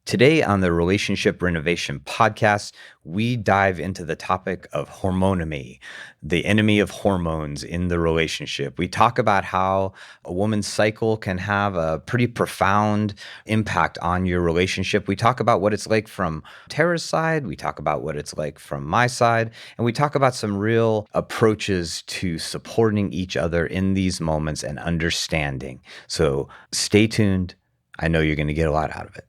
Today on the Relationship Renovation podcast, we dive into the topic of hormonomy, the enemy of hormones in the relationship. We talk about how a woman's cycle can have a pretty profound impact on your relationship. We talk about what it's like from Tarah's side. We talk about what it's like from my side. And we talk about some real approaches to supporting each other in these moments and understanding. So stay tuned. I know you're going to get a lot out of it.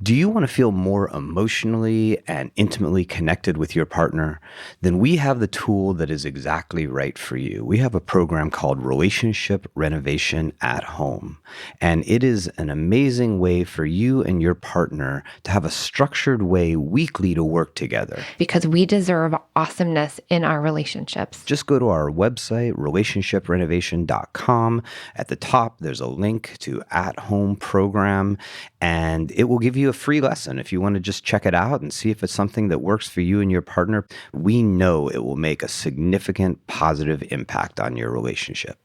Do you want to feel more emotionally and intimately connected with your partner? Then we have the tool that is exactly right for you. We have a program called Relationship Renovation at Horm, and it is an amazing way for you and your partner to have a structured way weekly to work together. Because we deserve awesomeness in our relationships. Just go to our website, relationshiprenovation.com. At the top, there's a link to At Home program, and it will give you a free lesson if you want to just check it out and see if it's something that works for you and your partner. We know it will make a significant positive impact on your relationship.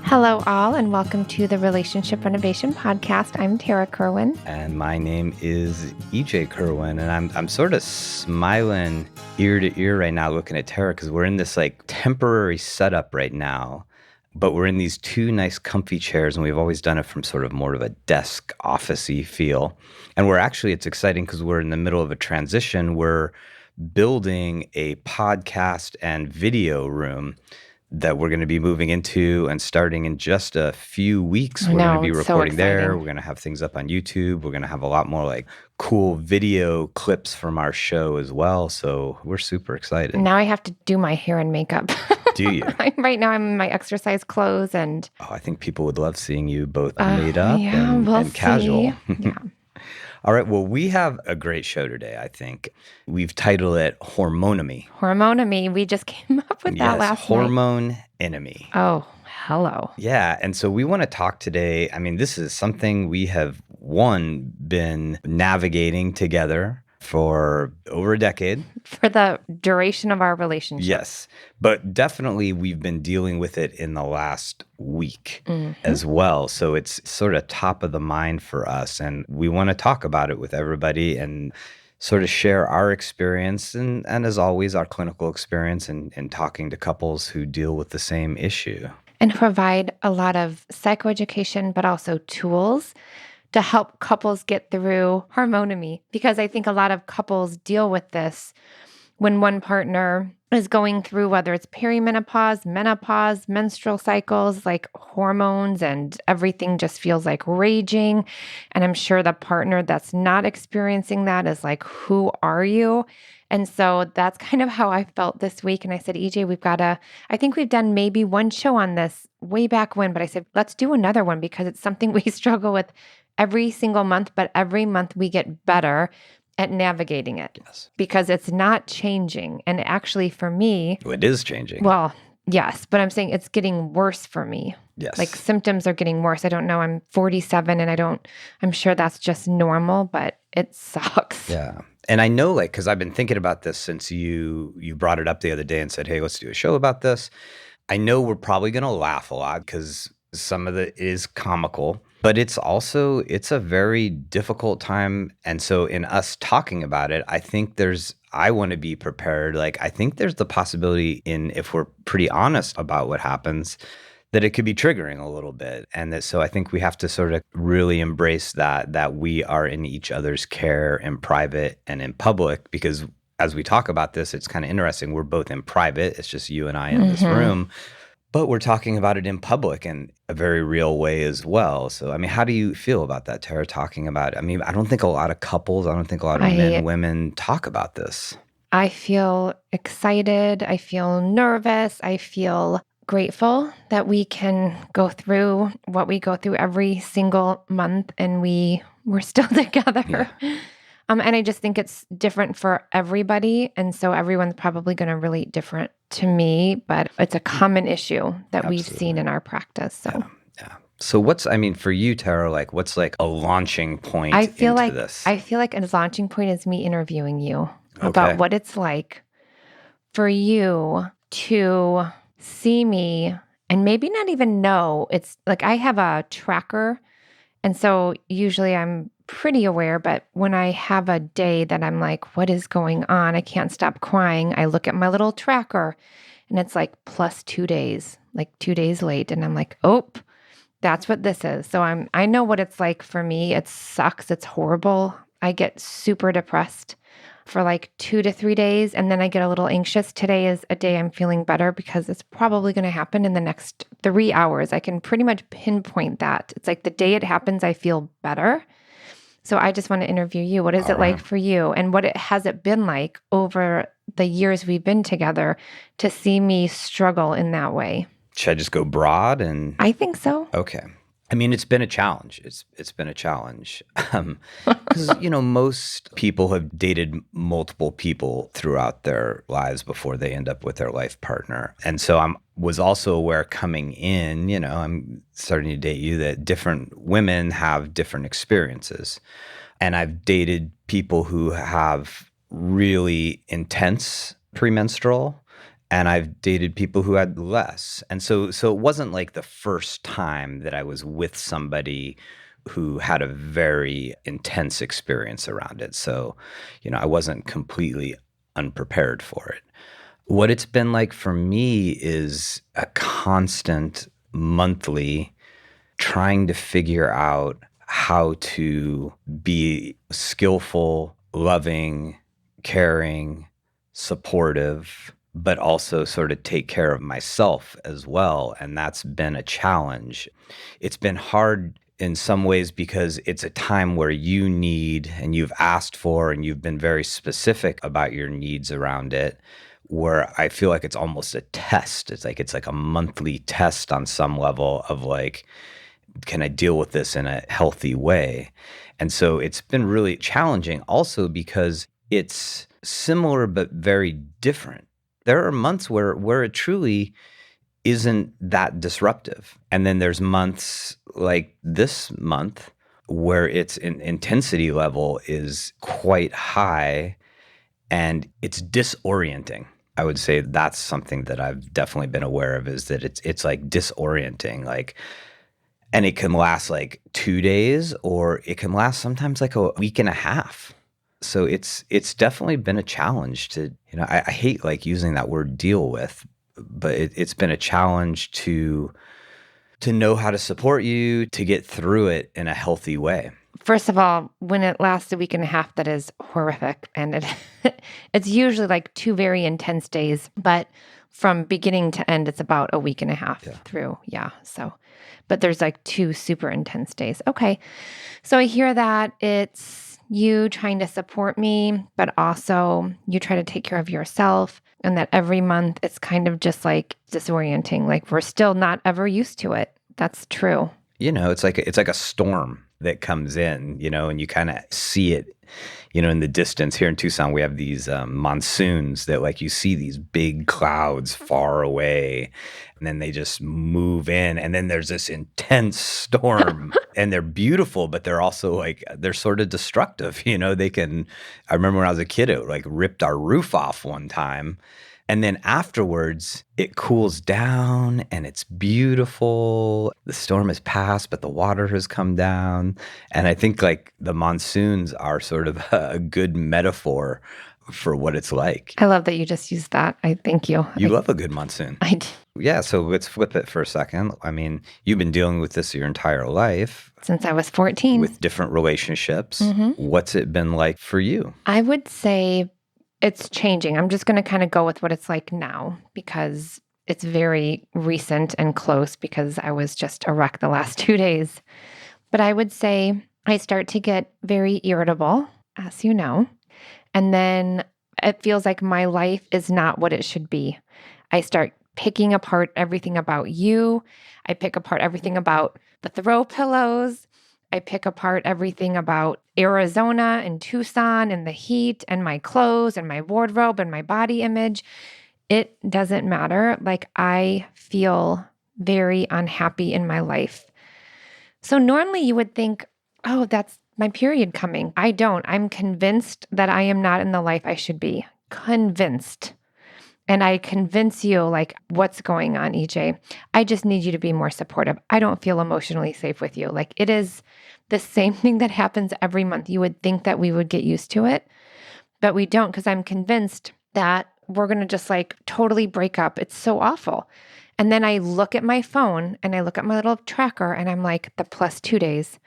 Hello, all, and welcome to the Relationship Renovation podcast. I'm Tarah Kerwin. And my name is EJ Kerwin, and I'm sort of smiling ear to ear right now looking at Tarah because we're in this like temporary setup right now. But we're in these two nice comfy chairs, and we've always done it from sort of more of a desk office-y feel. And it's exciting because we're in the middle of a transition. We're building a podcast and video room that we're going to be moving into and starting in just a few weeks. We're going to be recording there. We're going to have things up on YouTube. We're going to have a lot more like cool video clips from our show as well. So we're super excited. Now I have to do my hair and makeup. Do you? Right now I'm in my exercise clothes and... I think people would love seeing you both made up and casual. Yeah. All right. Well, we have a great show today, I think. We've titled it Hormonomy. Hormonomy. We just came up with that last night. Hormone enemy. Oh, hello. Yeah. And so we want to talk today. I mean, this is something we have, been navigating together for over a decade. For the duration of our relationship. Yes. But definitely we've been dealing with it in the last week as well. So it's sort of top of the mind for us. And we want to talk about it with everybody and sort of share our experience and as always, our clinical experience in talking to couples who deal with the same issue. And provide a lot of psychoeducation, but also tools to help couples get through hormonomy. Because I think a lot of couples deal with this when one partner is going through, whether it's perimenopause, menopause, menstrual cycles, like hormones, and everything just feels like raging. And I'm sure the partner that's not experiencing that is like, who are you? And so that's kind of how I felt this week. And I said, EJ, I think we've done maybe one show on this way back when, but I said, let's do another one because it's something we struggle with every single month, but every month we get better at navigating it. Yes. Because it's not changing. And actually for me... It is changing. Well, yes, but I'm saying it's getting worse for me. Yes. Like symptoms are getting worse. I don't know. I'm 47 and I'm sure that's just normal, but it sucks. Yeah. And I know because I've been thinking about this since you brought it up the other day and said, hey, let's do a show about this. I know we're probably going to laugh a lot because some of it is comical. But it's a very difficult time. And so in us talking about it, I think I want to be prepared. Like, I think there's the possibility if we're pretty honest about what happens, that it could be triggering a little bit. And so I think we have to sort of really embrace that we are in each other's care in private and in public, because as we talk about this, it's kind of interesting. We're both in private. It's just you and I in this room. But we're talking about it in public in a very real way as well. So, I mean, how do you feel about that, Tarah, talking about it? I mean, I don't think a lot of couples, I don't think a lot of men and women talk about this. I feel excited. I feel nervous. I feel grateful that we can go through what we go through every single month and we're still together. Yeah. And I just think it's different for everybody. And so everyone's probably going to relate different to me, but it's a common issue that we've seen in our practice. So, yeah. So for you, Tarah, what's like a launching point I feel into this? I feel like a launching point is me interviewing you about what it's like for you to see me and maybe not even know. It's like I have a tracker. And so usually I'm pretty aware, but when I have a day that I'm like, what is going on? I can't stop crying. I look at my little tracker and it's like plus 2 days, like 2 days late. And I'm like, oh, that's what this is. So I know what it's like for me. It sucks. It's horrible. I get super depressed for like 2 to 3 days and then I get a little anxious. Today is a day I'm feeling better because it's probably going to happen in the next 3 hours. I can pretty much pinpoint that. It's like the day it happens, I feel better. So I just want to interview you. What is All it like right. for you? And has it been like over the years we've been together to see me struggle in that way? Should I just go broad and I think so. okay. I mean, it's been a challenge. It's been a challenge. Because most people have dated multiple people throughout their lives before they end up with their life partner. And so was also aware coming in, I'm starting to date you, that different women have different experiences. And I've dated people who have really intense premenstrual, and I've dated people who had less. And so it wasn't like the first time that I was with somebody who had a very intense experience around it. So, I wasn't completely unprepared for it. What it's been like for me is a constant monthly trying to figure out how to be skillful, loving, caring, supportive, but also sort of take care of myself as well. And that's been a challenge. It's been hard in some ways because it's a time where you need and you've asked for and you've been very specific about your needs around it, where I feel like it's almost a test. It's like a monthly test on some level of like, can I deal with this in a healthy way? And so it's been really challenging also because it's similar but very different. There are months where it truly isn't that disruptive. And then there's months like this month where its intensity level is quite high and it's disorienting. I would say that's something that I've definitely been aware of, is that it's like disorienting. Like, and it can last like 2 days, or it can last sometimes like a week and a half. So it's definitely been a challenge to, I hate like using that word deal with, but it's been a challenge to know how to support you to get through it in a healthy way. First of all, when it lasts a week and a half, that is horrific. And it's usually like 2 very intense days, but from beginning to end, it's about a week and a half through. Yeah. So, but there's like 2 super intense days. Okay. So I hear that it's you trying to support me, but also you try to take care of yourself, and that every month it's kind of just like disorienting. Like we're still not ever used to it. That's true. It's like a storm that comes in, and you kind of see it, in the distance. Here in Tucson, we have these monsoons that like you see these big clouds far away, and then they just move in, and then there's this intense storm and they're beautiful, but they're also like, they're sort of destructive. I remember when I was a kid, it like ripped our roof off one time. And then afterwards, it cools down and it's beautiful. The storm has passed, but the water has come down. And I think like the monsoons are sort of a good metaphor for what it's like. I love that you just used that. I thank you. You love a good monsoon. I do. Yeah, so let's flip it for a second. I mean, you've been dealing with this your entire life. Since I was 14. With different relationships. What's it been like for you? I would say it's changing. I'm just going to kind of go with what it's like now because it's very recent and close because I was just a wreck the last 2 days. But I would say I start to get very irritable, as you know. And then it feels like my life is not what it should be. I start picking apart everything about you. I pick apart everything about the throw pillows. I pick apart everything about Arizona and Tucson and the heat and my clothes and my wardrobe and my body image. It doesn't matter. Like I feel very unhappy in my life. So normally you would think, oh, that's my period coming. I don't. I'm convinced that I am not in the life I should be. Convinced. and I convince you, like, what's going on, EJ? I just need you to be more supportive. I don't feel emotionally safe with you. Like, it is the same thing that happens every month. You would think that we would get used to it, but we don't, because I'm convinced that we're going to just like totally break up. It's so awful. And then I look at my phone and I look at my little tracker and I'm like, the plus 2 days.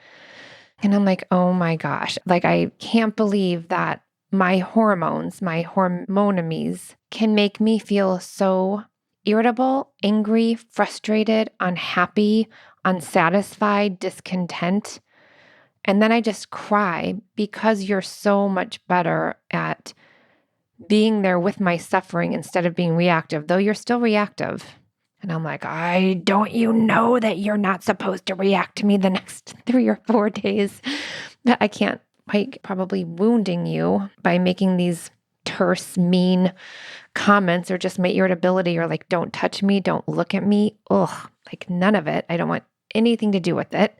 And I'm like, oh my gosh, like, I can't believe that my hormones, my hormonemies can make me feel so irritable, angry, frustrated, unhappy, unsatisfied, discontent. And then I just cry because you're so much better at being there with my suffering instead of being reactive, though you're still reactive. And I'm like, don't you know that you're not supposed to react to me the next 3 or 4 days? But I can't, like, probably wounding you by making these terse, mean comments, or just my irritability, or like, don't touch me, don't look at me. Ugh, like, none of it. I don't want anything to do with it.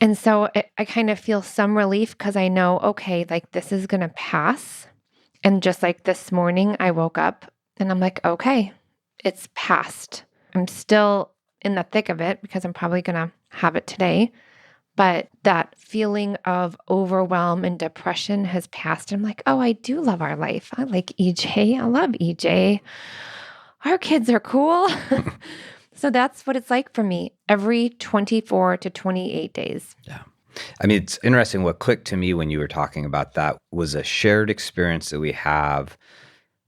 And so I kind of feel some relief because I know, okay, like, this is going to pass. And just like this morning, I woke up and I'm like, okay, it's past. I'm still in the thick of it because I'm probably going to have it today. But that feeling of overwhelm and depression has passed. I'm like, oh, I do love our life. I like EJ. I love EJ. Our kids are cool. So that's what it's like for me every 24 to 28 days. Yeah. I mean, it's interesting. What clicked to me when you were talking about that was a shared experience that we have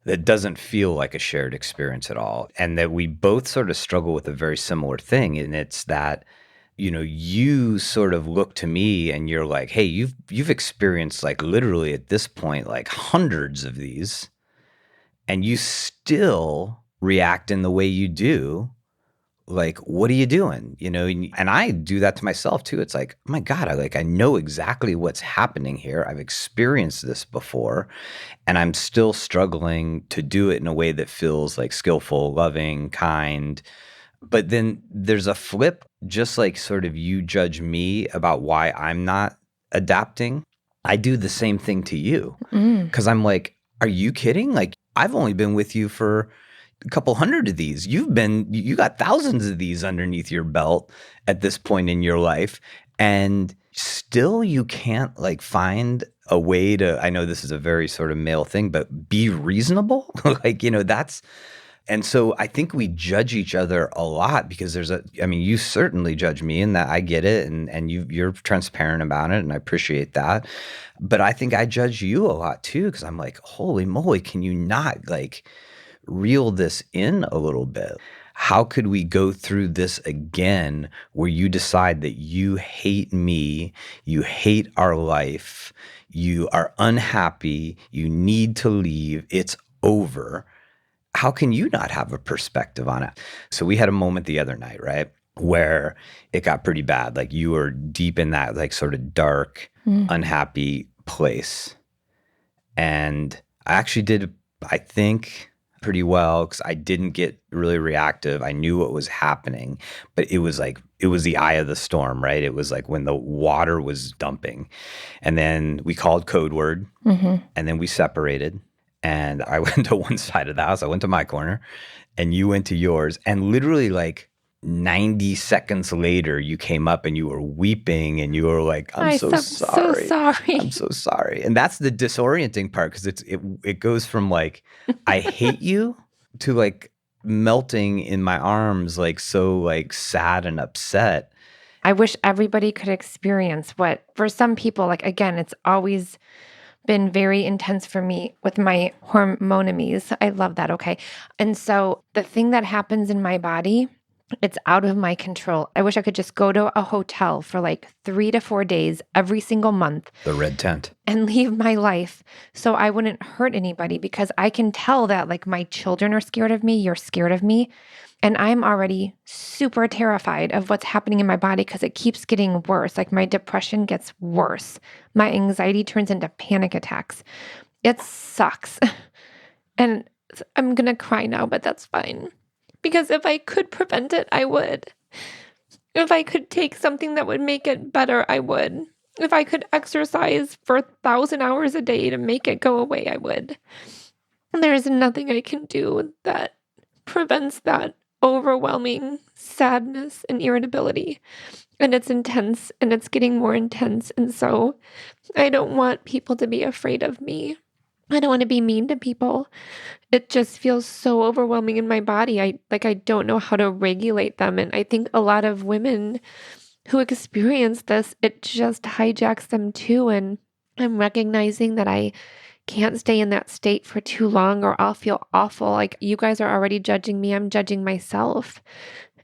that doesn't feel like a shared experience at all. And that we both sort of struggle with a very similar thing. And it's that, you sort of look to me and you're like, hey, you've experienced, like, literally at this point, like, hundreds of these, and you still react in the way you do. Like, what are you doing? And I do that to myself too. It's like, oh my God, I know exactly what's happening here. I've experienced this before, and I'm still struggling to do it in a way that feels like skillful, loving, kind. But then there's a flip, just like sort of you judge me about why I'm not adapting. I do the same thing to you because I'm like, are you kidding? Like, I've only been with you for a couple hundred of these. You got thousands of these underneath your belt at this point in your life. And still you can't, like, find a way to, I know this is a very sort of male thing, but be reasonable. Like, and so I think we judge each other a lot because you certainly judge me, and that I get it. And you're transparent about it, and I appreciate that. But I think I judge you a lot too, because I'm like, holy moly, can you not, like, reel this in a little bit? How could we go through this again where you decide that you hate me, you hate our life, you are unhappy, you need to leave, it's over? How can you not have a perspective on it? So we had a moment the other night, right, where it got pretty bad. Like, you were deep in that, like, sort of dark, unhappy place. And I actually did, I think, pretty well because I didn't get really reactive. I knew what was happening, but it was the eye of the storm, right? It was like when the water was dumping. And then we called code word, and then we separated. And I went to one side of the house. I went to my corner, and you went to yours. And literally, like, 90 seconds later, you came up and you were weeping and you were like, I'm so sorry. So sorry. I'm so sorry. And that's the disorienting part, because it goes from, like, I hate you to, like, melting in my arms, like, so, like, sad and upset. I wish everybody could experience what, for some people, like, again, it's always been very intense for me with my hormonemies. I love that. Okay. And so the thing that happens in my body, it's out of my control. I wish I could just go to a hotel for like 3 to 4 days every single month. The red tent. And leave my life so I wouldn't hurt anybody, because I can tell that, like, my children are scared of me, you're scared of me. And I'm already super terrified of what's happening in my body because it keeps getting worse. Like, my depression gets worse. My anxiety turns into panic attacks. It sucks. And I'm going to cry now, but that's fine. Because if I could prevent it, I would. If I could take something that would make it better, I would. If I could exercise for 1,000 hours a day to make it go away, I would. There is nothing I can do that prevents that overwhelming sadness and irritability. And it's intense and it's getting more intense. And so I don't want people to be afraid of me. I don't want to be mean to people. It just feels so overwhelming in my body. I don't know how to regulate them. And I think a lot of women who experience this, it just hijacks them too. And I'm recognizing that I can't stay in that state for too long or I'll feel awful. Like you guys are already judging me, I'm judging myself.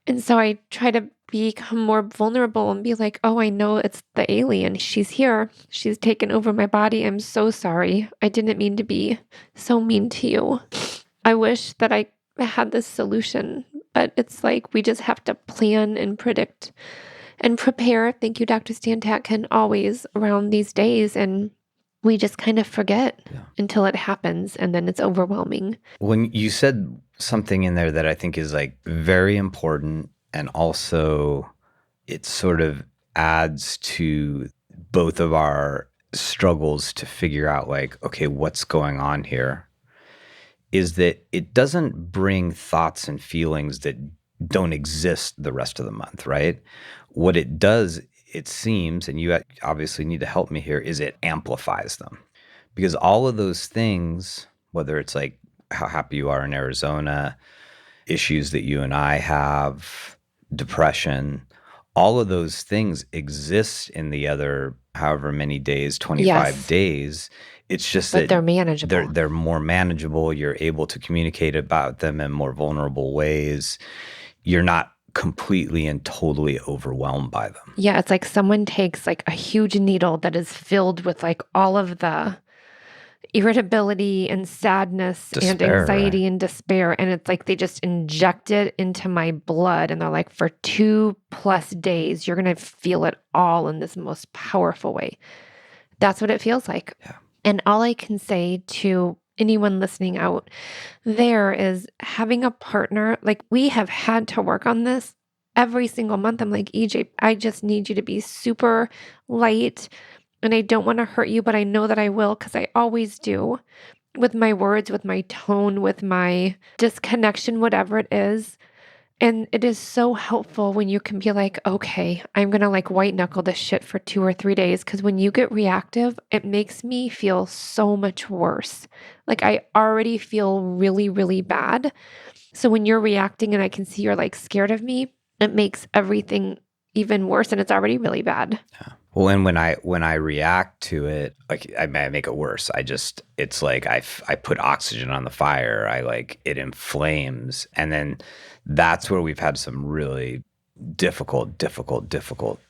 And so I try to become more vulnerable and be like, oh, I know it's the alien. She's here. She's taken over my body. I'm so sorry. I didn't mean to be so mean to you. I wish that I had this solution, but it's like we just have to plan and predict and prepare. Thank you, Dr. Stantatkin, always around these days. And we just kind of forget until it happens and then it's overwhelming. When you said something in there that I think is like very important, and also it sort of adds to both of our struggles to figure out like, okay, what's going on here, is that it doesn't bring thoughts and feelings that don't exist the rest of the month, right? What it does, it seems, and you obviously need to help me here, is it amplifies them. Because all of those things, whether it's like how happy you are in Arizona, issues that you and I have, depression, all of those things exist in the other however many days, 25 days. It's just but that they're manageable. They're more manageable. You're able to communicate about them in more vulnerable ways. You're not completely and totally overwhelmed by them. Yeah, it's like someone takes like a huge needle that is filled with like all of the irritability and sadness and anxiety and despair. And it's like they just inject it into my blood. And they're like, for 2+ days, you're going to feel it all in this most powerful way. That's what it feels like. Yeah. And all I can say to anyone listening out there is having a partner. Like we have had to work on this every single month. I'm like, EJ, I just need you to be super light. And I don't want to hurt you, but I know that I will because I always do, with my words, with my tone, with my disconnection, whatever it is. And it is so helpful when you can be like, okay, I'm going to like white knuckle this shit for 2 or 3 days. Because when you get reactive, it makes me feel so much worse. Like I already feel really, really bad. So when you're reacting and I can see you're like scared of me, it makes everything even worse. And it's already really bad. Yeah. Well, and when I react to it, like I make it worse. It's like I put oxygen on the fire. It inflames, and then that's where we've had some really difficult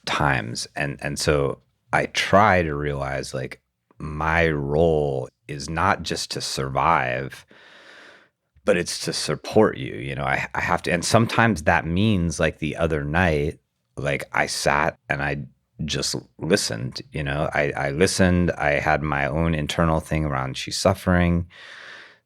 times. And so I try to realize like my role is not just to survive, but it's to support you. You know, I have to, and sometimes that means like the other night, like I sat and I just listened. You know, I listened. I had my own internal thing around she's suffering.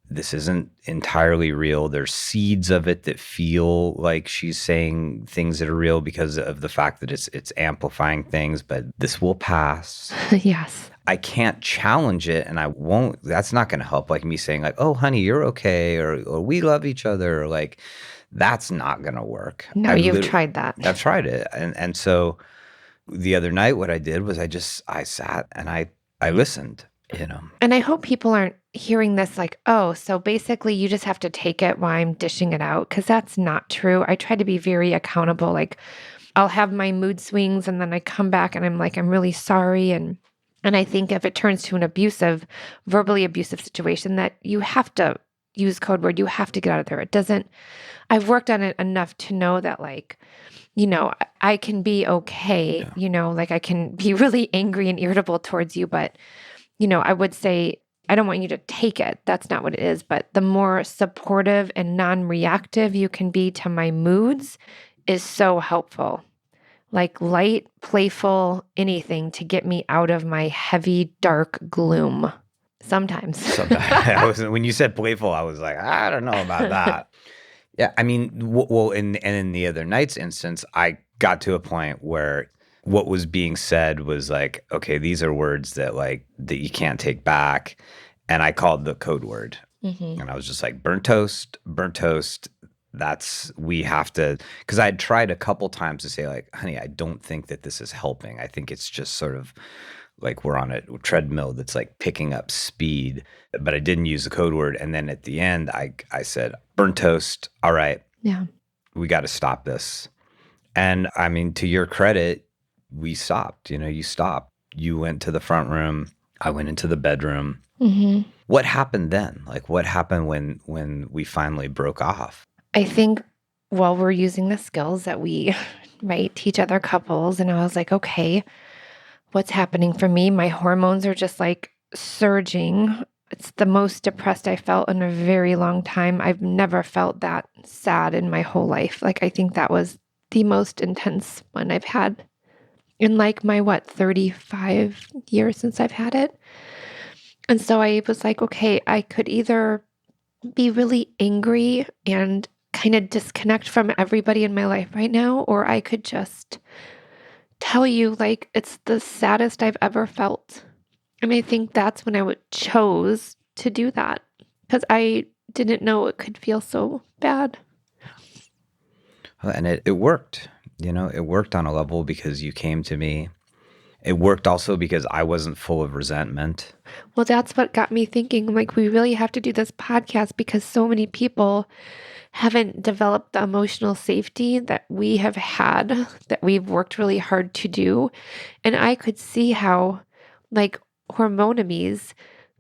This isn't entirely real. There's seeds of it that feel like she's saying things that are real because of the fact that it's amplifying things, but this will pass. Yes. I can't challenge it, and I won't. That's not going to help. Like me saying like, oh, honey, you're okay, or we love each other, or like that's not going to work. No, you've tried that. I've tried it. And so the other night, what I did was I sat and I listened, you know. And I hope people aren't hearing this like, oh, so basically you just have to take it while I'm dishing it out, because that's not true. I try to be very accountable. Like I'll have my mood swings and then I come back and I'm like, I'm really sorry. And I think if it turns to an verbally abusive situation, that you have to use code word. You have to get out of there. I've worked on it enough to know that like, you know, I can be okay, you know, like I can be really angry and irritable towards you, but, you know, I would say, I don't want you to take it. That's not what it is. But the more supportive and non-reactive you can be to my moods is so helpful. Like light, playful, anything to get me out of my heavy, dark gloom. Sometimes. When you said playful, I was like, I don't know about that. Yeah, I mean, well, in the other night's instance, I got to a point where what was being said was like, okay, these are words that you can't take back, and I called the code word. Mm-hmm. And I was just like, burnt toast, burnt toast. We have to, because I had tried a couple times to say, like, honey, I don't think that this is helping. I think it's just sort of like we're on a treadmill that's like picking up speed, but I didn't use the code word. And then at the end, I said, burnt toast. All right, Yeah. we got to stop this. And I mean, to your credit, we stopped. You stopped. You went to the front room. I went into the bedroom. Mm-hmm. What happened then? Like, what happened when we finally broke off? I think while we're using the skills that we, right, teach other couples, and I was like, okay, what's happening for me? My hormones are just like surging. It's the most depressed I felt in a very long time. I've never felt that sad in my whole life. Like, I think that was the most intense one I've had in like my 35 years since I've had it. And so I was like, okay, I could either be really angry and kind of disconnect from everybody in my life right now, or I could just tell you like it's the saddest I've ever felt. And I think that's when I chose to do that because I didn't know it could feel so bad. And it worked. It worked on a level because you came to me. It worked also because I wasn't full of resentment. Well, that's what got me thinking like, we really have to do this podcast because so many people haven't developed the emotional safety that we have had, that we've worked really hard to do. And I could see how, like, hormonemies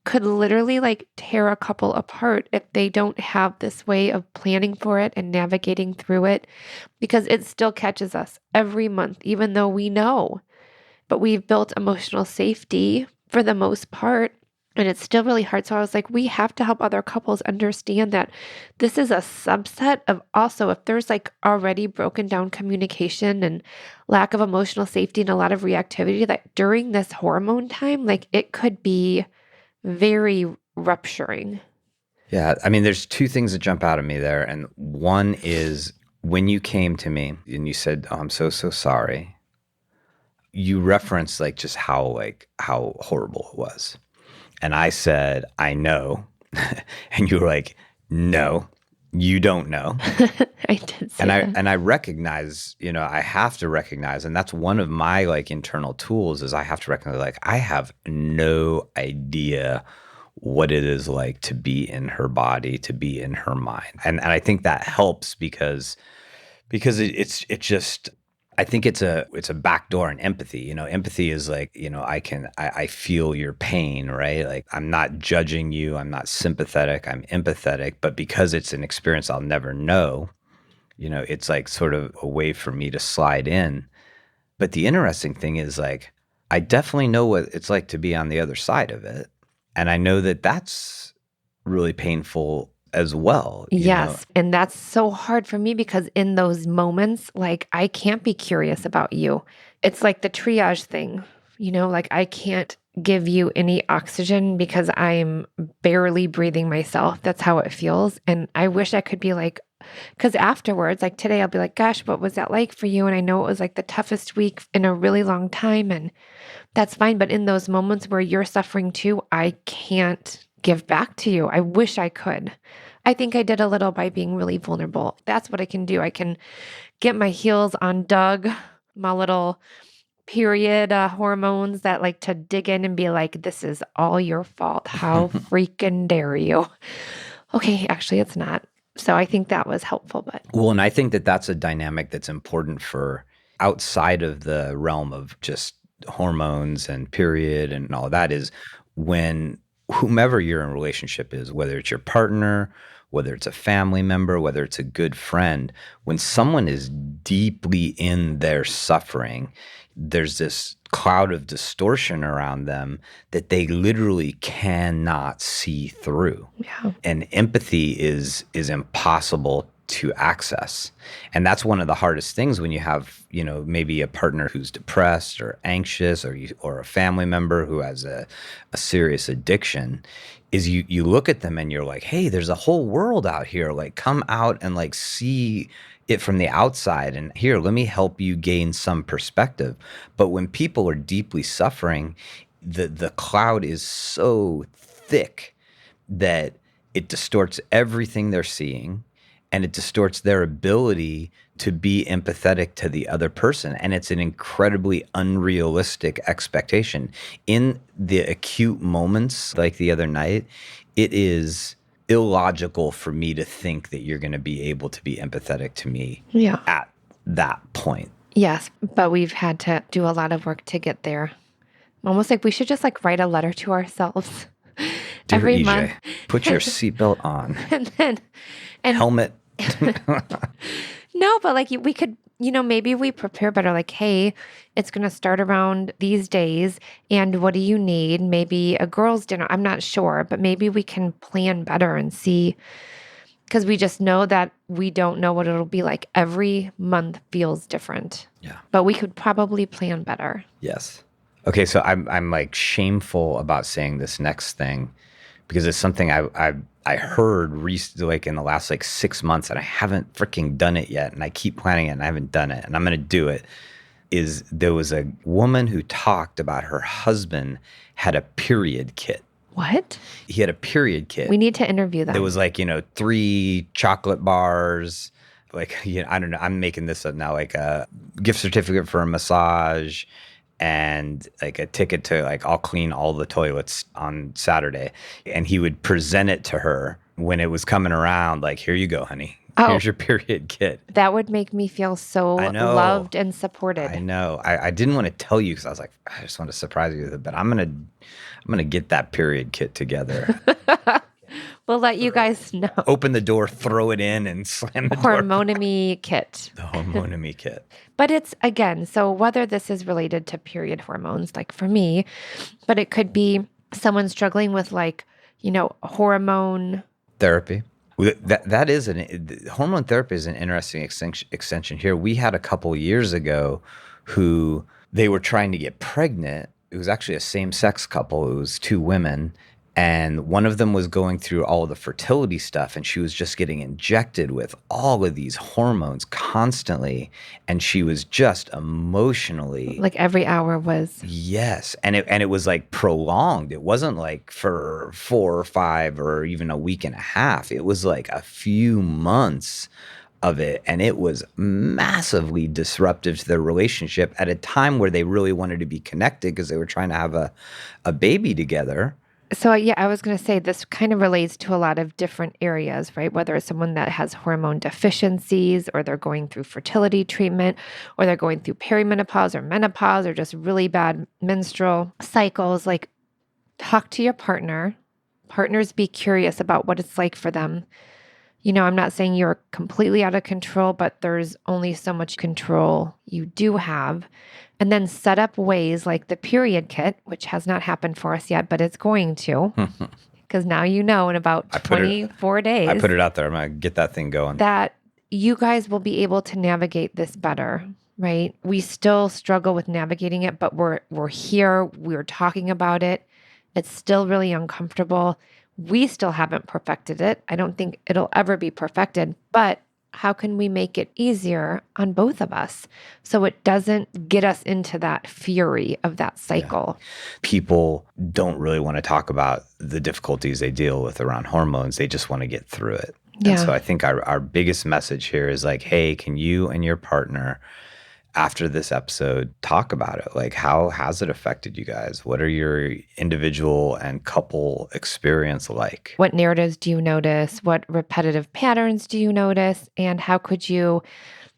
could literally like tear a couple apart if they don't have this way of planning for it and navigating through it, because it still catches us every month, even though we know. But we've built emotional safety for the most part. And it's still really hard. So I was like, we have to help other couples understand that this is a subset of also if there's like already broken down communication and lack of emotional safety and a lot of reactivity, that during this hormone time, like it could be very rupturing. Yeah. I mean, there's two things that jump out at me there. And one is when you came to me and you said, oh, I'm so, so sorry. You referenced like just how horrible it was. And I said, I know. And you were like, no, you don't know. I did say And I that. and I recognize, I have to recognize, and that's one of my like internal tools is I have to recognize like I have no idea what it is like to be in her body, to be in her mind. And I think that helps because it just I think it's a backdoor in empathy. Empathy is like, I feel your pain, right? Like I'm not judging you, I'm not sympathetic, I'm empathetic, but because it's an experience I'll never know, it's like sort of a way for me to slide in. But the interesting thing is like I definitely know what it's like to be on the other side of it. And I know that that's really painful as well. Yes. And that's so hard for me because in those moments, like I can't be curious about you. It's like the triage thing, like I can't give you any oxygen because I'm barely breathing myself. That's how it feels. And I wish I could be like, because afterwards, like today, I'll be like, gosh, what was that like for you? And I know it was like the toughest week in a really long time. And that's fine. But in those moments where you're suffering too, I can't give back to you. I wish I could. I think I did a little by being really vulnerable. That's what I can do. I can get my heels on Doug, my little period hormones that like to dig in and be like, this is all your fault. How freaking dare you? Okay, actually, it's not. So I think that was helpful. But Well, and I think that that's a dynamic that's important for outside of the realm of just hormones and period and all that is when whomever you're in a relationship is, whether it's your partner, whether it's a family member, whether it's a good friend, when someone is deeply in their suffering, there's this cloud of distortion around them that they literally cannot see through. yeah. And empathy is impossible to access. And that's one of the hardest things when you have, maybe a partner who's depressed or anxious or a family member who has a serious addiction is you look at them and you're like, hey, there's a whole world out here. Like come out and like see it from the outside and here, let me help you gain some perspective. But when people are deeply suffering, the cloud is so thick that it distorts everything they're seeing, and it distorts their ability to be empathetic to the other person. And it's an incredibly unrealistic expectation. In the acute moments like the other night, it is illogical for me to think that you're going to be able to be empathetic to me Yeah. at that point. Yes, but we've had to do a lot of work to get there. Almost like we should just like write a letter to ourselves Dear every EJ, month. put your seatbelt on. And then, and Helmet. no, but like we could, maybe we prepare better. Like, hey, it's going to start around these days. And what do you need? Maybe a girl's dinner. I'm not sure, but maybe we can plan better and see. Because we just know that we don't know what it'll be like. Every month feels different. Yeah. But we could probably plan better. Yes. Okay, so I'm like shameful about saying this next thing because it's something I heard recently, like in the last like 6 months, and I haven't freaking done it yet, and I keep planning it, and I haven't done it, and I'm gonna do it. Is there was a woman who talked about her husband had a period kit. What? He had a period kit. We need to interview them. There was like 3 chocolate bars, like I don't know. I'm making this up now, like a gift certificate for a massage, and like a ticket to like I'll clean all the toilets on Saturday. And he would present it to her when it was coming around, like, here you go, honey. Here's your period kit. That would make me feel so loved and supported. I know. I didn't want to tell you because I was like, I just want to surprise you with it, but I'm gonna get that period kit together. We'll let you guys know. Open the door, throw it in, and slam the door. Hormonomy kit. The hormonomy kit. But it's, again, so whether this is related to period hormones, like for me, but it could be someone struggling with like, hormone therapy. That is hormone therapy is an interesting extension here. We had a couple years ago who they were trying to get pregnant. It was actually a same-sex couple. It was 2 women. And one of them was going through all of the fertility stuff, and she was just getting injected with all of these hormones constantly. And she was just emotionally like every hour was. Yes. And it was like prolonged. It wasn't like for 4 or 5 or even a week and a half. It was like a few months of it. And it was massively disruptive to their relationship at a time where they really wanted to be connected because they were trying to have a baby together. So, yeah, I was going to say this kind of relates to a lot of different areas, right? Whether it's someone that has hormone deficiencies or they're going through fertility treatment or they're going through perimenopause or menopause or just really bad menstrual cycles. Like, talk to your partner. Partners, be curious about what it's like for them. I'm not saying you're completely out of control, but there's only so much control you do have. And then set up ways like the period kit, which has not happened for us yet, but it's going to. Because now in about 24 days. I put it out there. I'm going to get that thing going. That you guys will be able to navigate this better, right? We still struggle with navigating it, but we're here. We're talking about it. It's still really uncomfortable. We still haven't perfected it. I don't think it'll ever be perfected, but how can we make it easier on both of us so it doesn't get us into that fury of that cycle? Yeah. People don't really want to talk about the difficulties they deal with around hormones. They just want to get through it. Yeah. And so I think our biggest message here is like, hey, can you and your partner after this episode talk about it? Like, how has it affected you guys? What are your individual and couple experience like? What narratives do you notice? What repetitive patterns do you notice? And how could you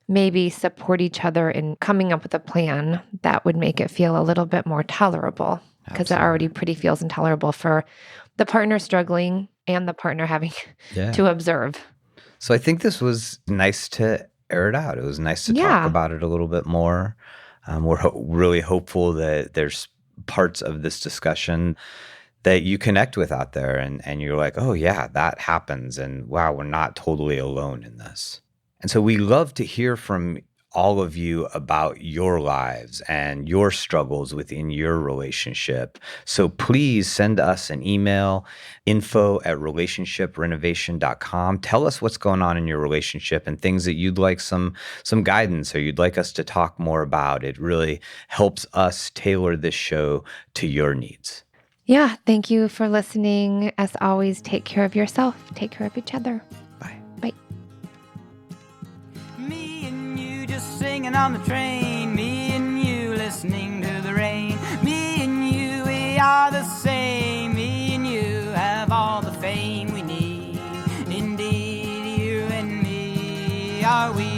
maybe support each other in coming up with a plan that would make it feel a little bit more tolerable? Because it already pretty feels intolerable for the partner struggling and the partner having to observe. So I think this was nice to air it out. It was nice to talk about it a little bit more. We're really hopeful that there's parts of this discussion that you connect with out there and you're like, oh yeah, that happens. And wow, we're not totally alone in this. And so we love to hear from all of you about your lives and your struggles within your relationship. So please send us an email, info@relationshiprenovation.com. Tell us what's going on in your relationship and things that you'd like some guidance or you'd like us to talk more about. It really helps us tailor this show to your needs. Yeah. Thank you for listening. As always, take care of yourself, take care of each other. Bye. Bye. Me and you just singing on the train. Me and you listening to the rain. Me and you, we are the same. Me and you have all the fame we need. Indeed, you and me are we.